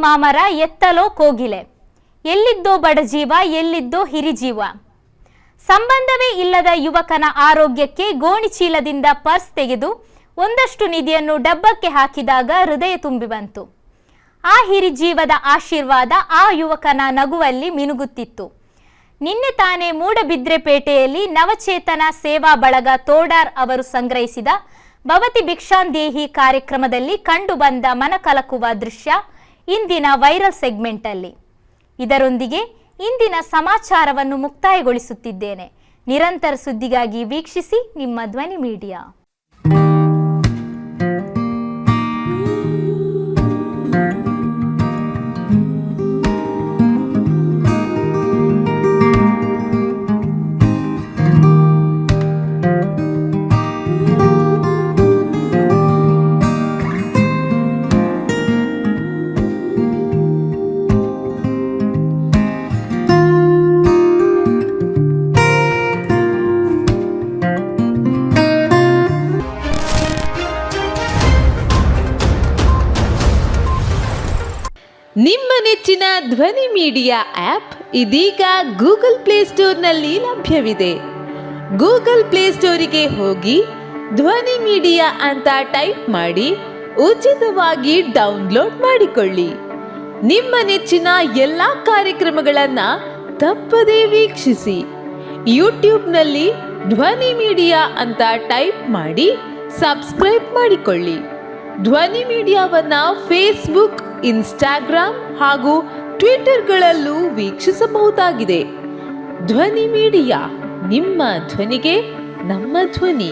ಮಾಮರ ಎತ್ತಲೋ ಕೋಗಿಲೆ, ಎಲ್ಲಿದ್ದೋ ಬಡಜೀವ ಎಲ್ಲಿದ್ದೋ ಹಿರಿಜೀವ. ಸಂಬಂಧವೇ ಇಲ್ಲದ ಯುವಕನ ಆರೋಗ್ಯಕ್ಕೆ ಗೋಣಿಚೀಲದಿಂದ ಪರ್ಸ್ ತೆಗೆದು ಒಂದಷ್ಟು ನಿಧಿಯನ್ನು ಡಬ್ಬಕ್ಕೆ ಹಾಕಿದಾಗ ಹೃದಯ ತುಂಬಿ ಬಂತು. ಆ ಹಿರಿಜೀವದ ಆಶೀರ್ವಾದ ಆ ಯುವಕನ ನಗುವಲ್ಲಿ ಮಿನುಗುತ್ತಿತ್ತು. ನಿನ್ನೆ ತಾನೇ ಮೂಡಬಿದ್ರೆಪೇಟೆಯಲ್ಲಿ ನವಚೇತನ ಸೇವಾ ಬಳಗ ತೋಡಾರ್ ಅವರು ಸಂಗ್ರಹಿಸಿದ ಭವತಿ ಭಿಕ್ಷಾಂದೇಹಿ ಕಾರ್ಯಕ್ರಮದಲ್ಲಿ ಕಂಡುಬಂದ ಮನಕಲಕುವ ದೃಶ್ಯ ಇಂದಿನ ವೈರಲ್ ಸೆಗ್ಮೆಂಟ್ ಅಲ್ಲಿ. ಇದರೊಂದಿಗೆ ಇಂದಿನ ಸಮಾಚಾರವನ್ನು ಮುಕ್ತಾಯಗೊಳಿಸುತ್ತಿದ್ದೇನೆ. ನಿರಂತರ ಸುದ್ದಿಗಾಗಿ ವೀಕ್ಷಿಸಿ ನಿಮ್ಮ ಧ್ವನಿ ಮೀಡಿಯಾ. ನಿಮ್ಮ ನೆಚ್ಚಿನ ಧ್ವನಿ ಮೀಡಿಯಾ ಆ್ಯಪ್ ಇದೀಗ ಗೂಗಲ್ ಪ್ಲೇಸ್ಟೋರ್ನಲ್ಲಿ ಲಭ್ಯವಿದೆ. ಗೂಗಲ್ ಪ್ಲೇಸ್ಟೋರಿಗೆ ಹೋಗಿ ಧ್ವನಿ ಮೀಡಿಯಾ ಅಂತ ಟೈಪ್ ಮಾಡಿ ಉಚಿತವಾಗಿ ಡೌನ್ಲೋಡ್ ಮಾಡಿಕೊಳ್ಳಿ. ನಿಮ್ಮ ನೆಚ್ಚಿನ ಎಲ್ಲ ಕಾರ್ಯಕ್ರಮಗಳನ್ನು ತಪ್ಪದೇ ವೀಕ್ಷಿಸಿ. ಯೂಟ್ಯೂಬ್ನಲ್ಲಿ ಧ್ವನಿ ಮೀಡಿಯಾ ಅಂತ ಟೈಪ್ ಮಾಡಿ ಸಬ್ಸ್ಕ್ರೈಬ್ ಮಾಡಿಕೊಳ್ಳಿ. ಧ್ವನಿ ಮೀಡಿಯಾವನ್ನು ಫೇಸ್ಬುಕ್, ಇನ್ಸ್ಟಾಗ್ರಾಮ್ ಹಾಗೂ ಟ್ವಿಟರ್ಗಳಲ್ಲೂ ವೀಕ್ಷಿಸಬಹುದಾಗಿದೆ. ಧ್ವನಿ ಮೀಡಿಯಾ, ನಿಮ್ಮ ಧ್ವನಿಗೆ ನಮ್ಮ ಧ್ವನಿ.